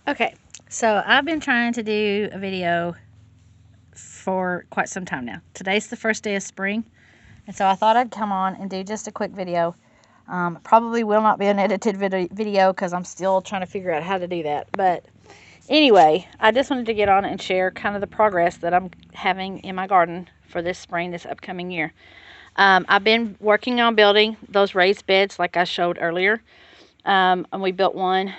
Okay, so I've been trying to do a video for quite some time now. Today's the first day of spring, and so I thought I'd come on and do just a quick video. Probably will not be an edited video because I'm still trying to figure out how to do that. But anyway, I just wanted to get on and share kind of the progress that I'm having in my garden for this spring, this upcoming year. I've been working on building those raised beds like I showed earlier. And we built one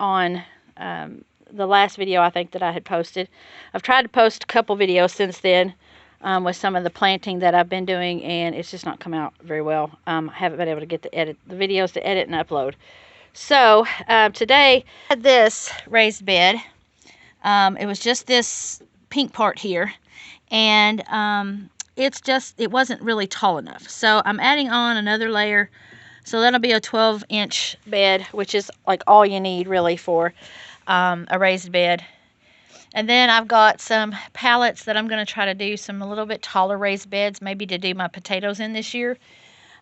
on the last video I think that I had posted. I've tried to post a couple videos since then with some of the planting that I've been doing, and it's just not come out very well. I haven't been able to get the videos to edit and upload. So today I had this raised bed. It was just this pink part here, and it wasn't really tall enough. So I'm adding on another layer. So that'll be a 12-inch bed, which is like all you need really for a raised bed. And then I've got some pallets that I'm going to try to do some a little bit taller raised beds, maybe to do my potatoes in this year.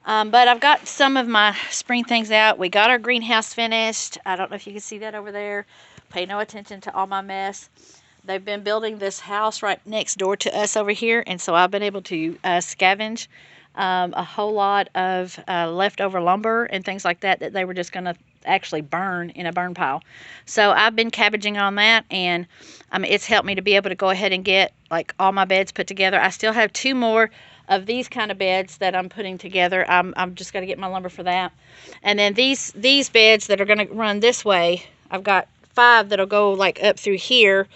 But I've got some of my spring things out. We got our greenhouse finished. I don't know if you can see that over there. Pay no attention to all my mess. They've been building this house right next door to us over here, and so I've been able to scavenge a whole lot of leftover lumber and things like that they were just going to actually burn in a burn pile. So I've been cabbaging on that, and it's helped me to be able to go ahead and get like all my beds put together. I still have 2 more of these kind of beds that I'm putting together. I'm just going to get my lumber for that. And then these beds that are going to run this way, I've got 5 that'll go like up through here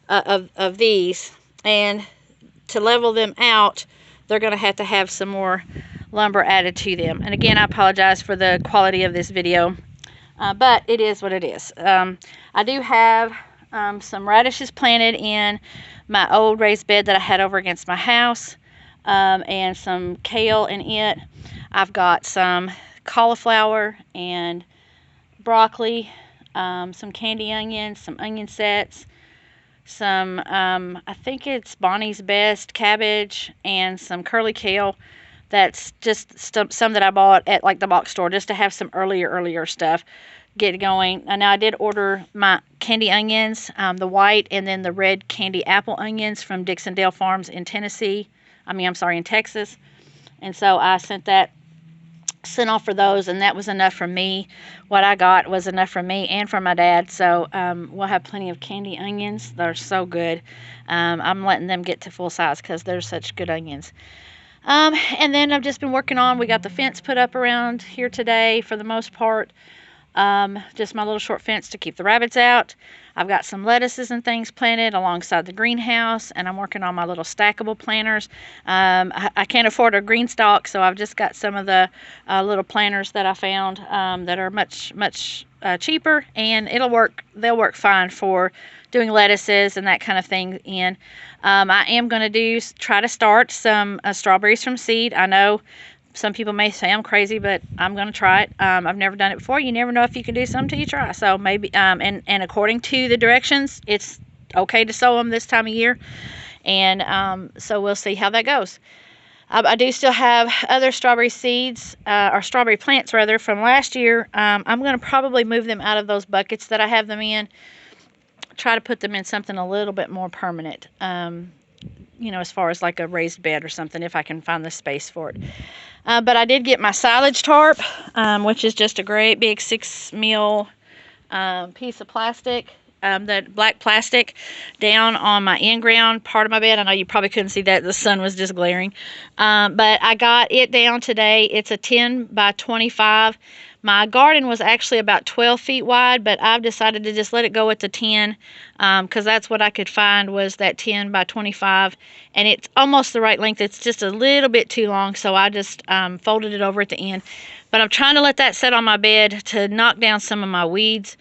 of these, and to level them out they're going to have some more lumber added to them. And again, I apologize for the quality of this video, but it is what it is. I do have some radishes planted in my old raised bed that I had over against my house, and some kale in it. I've got some cauliflower and broccoli, some candy onions, some onion sets, some I think it's Bonnie's Best cabbage, and some curly kale. That's just some that I bought at like the box store just to have some earlier stuff get going. And now I did order my candy onions, the white and then the red candy apple onions from Dixondale Farms in Tennessee. In Texas. And so I sent off for those, and that was enough for me. What I got was enough for me and for my dad. So we'll have plenty of candy onions. They're so good. I'm letting them get to full size because they're such good onions. And then I've just been working on, we got the fence put up around here today for the most part. Just my little short fence to keep the rabbits out. I've got some lettuces and things planted alongside the greenhouse, and I'm working on my little stackable planters. I can't afford a green stalk, so I've just got some of the little planters that I found that are much cheaper, and they'll work fine for doing lettuces and that kind of thing in. I am going to try to start some strawberries from seed. I know some people may say I'm crazy, but I'm going to try it. I've never done it before. You never know if you can do something till you try. So maybe, and according to the directions, it's okay to sow them this time of year. And so we'll see how that goes. I do still have other strawberry seeds, or strawberry plants rather, from last year. I'm going to probably move them out of those buckets that I have them in. Try to put them in something a little bit more permanent. As far as like a raised bed or something, if I can find the space for it. But I did get my silage tarp, which is just a great big 6 mil piece of plastic, that black plastic, down on my in-ground part of my bed. I know you probably couldn't see that. The sun was just glaring. But I got it down today. It's a 10 by 25. My garden was actually about 12 feet wide, but I've decided to just let it go at the 10 because that's what I could find was that 10 by 25, and it's almost the right length. It's just a little bit too long, so I just folded it over at the end. But I'm trying to let that set on my bed to knock down some of my weeds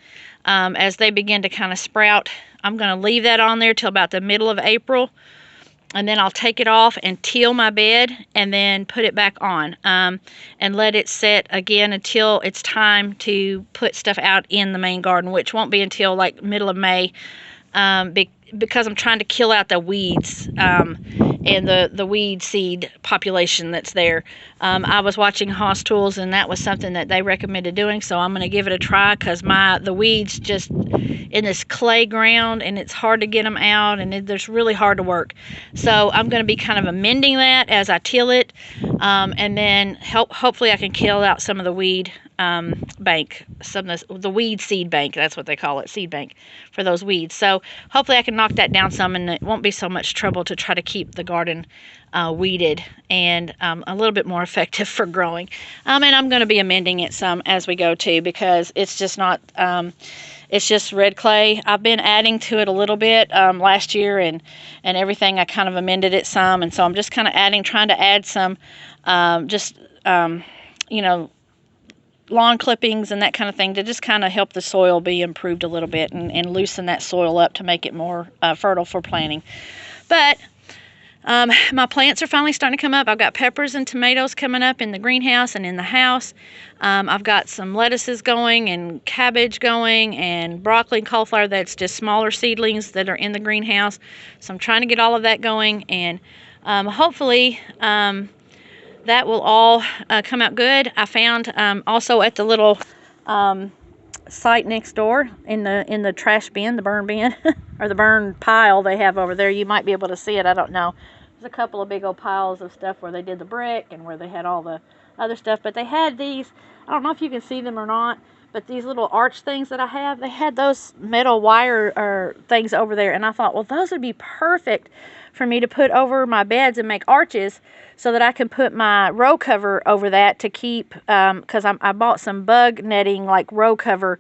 as they begin to kind of sprout. I'm going to leave that on there till about the middle of April. And then I'll take it off and till my bed and then put it back on and let it set again until it's time to put stuff out in the main garden, which won't be until like middle of May because I'm trying to kill out the weeds and the weed seed population that's there. I was watching Hoss Tools, and that was something that they recommended doing, so I'm going to give it a try, because the weeds just in this clay ground, and it's hard to get them out, and it's really hard to work. So I'm going to be kind of amending that as I till it, and then hopefully I can kill out some of the weed bank, some of the weed seed bank, that's what they call it, seed bank for those weeds. So hopefully I can knock that down some, and it won't be so much trouble to try to keep the garden weeded and a little bit more effective for growing. And I'm going to be amending it some as we go too, because it's just not it's just red clay. I've been adding to it a little bit last year, and everything. I kind of amended it some, and so I'm just kind of trying to add some you know, lawn clippings and that kind of thing to just kind of help the soil be improved a little bit, and loosen that soil up to make it more fertile for planting. But my plants are finally starting to come up. I've got peppers and tomatoes coming up in the greenhouse and in the house. I've got some lettuces going, and cabbage going, and broccoli and cauliflower that's just smaller seedlings that are in the greenhouse. So I'm trying to get all of that going, and hopefully that will all come out good. I found also at the little site next door in the trash bin, the burn bin, or the burn pile they have over there. You might be able to see it. I don't know. There's a couple of big old piles of stuff where they did the brick and where they had all the other stuff. But they had these, I don't know if you can see them or not, but these little arch things that I have, they had those metal wire or things over there. And I thought, well, those would be perfect for me to put over my beds and make arches, so that I can put my row cover over that to keep, because I bought some bug netting, like row cover,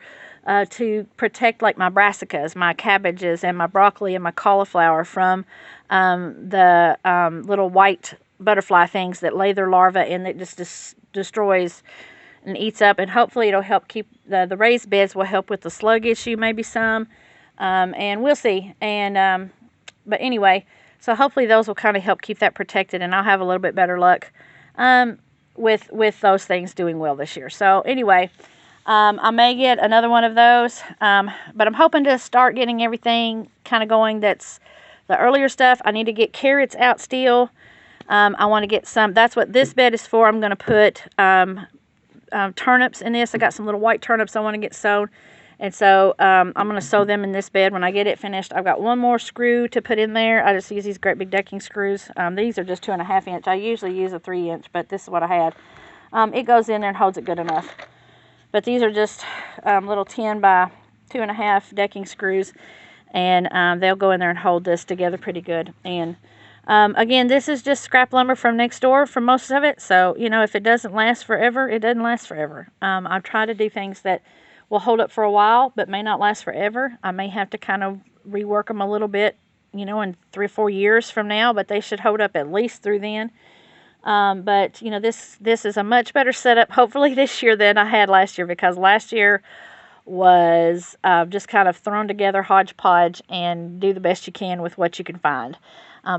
to protect like my brassicas, my cabbages, and my broccoli and my cauliflower from the little white butterfly things that lay their larvae, and it just destroys and eats up. And hopefully it'll help keep the raised beds will help with the slug issue, maybe some, and we'll see. And but anyway, so hopefully those will kind of help keep that protected, and I'll have a little bit better luck with those things doing well this year. So anyway, I may get another one of those, but I'm hoping to start getting everything kind of going. That's the earlier stuff. I need to get carrots out still. I want to get some. That's what this bed is for. I'm going to put turnips in this. I got some little white turnips I want to get sown. And so I'm going to sew them in this bed when I get it finished. I've got one more screw to put in there. I just use these great big decking screws. These are just 2.5 inch. I usually use a 3 inch, but this is what I had. It goes in there and holds it good enough. But these are just little 10 by 2.5 decking screws. And they'll go in there and hold this together pretty good. And again, this is just scrap lumber from next door for most of it. So, you know, if it doesn't last forever, it doesn't last forever. I've tried to do things that will hold up for a while, but may not last forever. I may have to kind of rework them a little bit, you know, in 3 or 4 years from now, but they should hold up at least through then. But, you know, this is a much better setup, hopefully this year, than I had last year, because last year was just kind of thrown together hodgepodge and do the best you can with what you can find.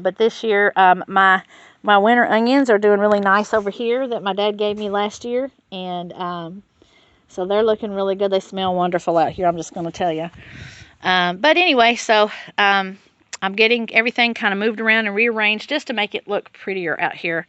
But this year, my winter onions are doing really nice over here that my dad gave me last year, and so they're looking really good. They smell wonderful out here, I'm just going to tell you. But anyway, so I'm getting everything kind of moved around and rearranged just to make it look prettier out here.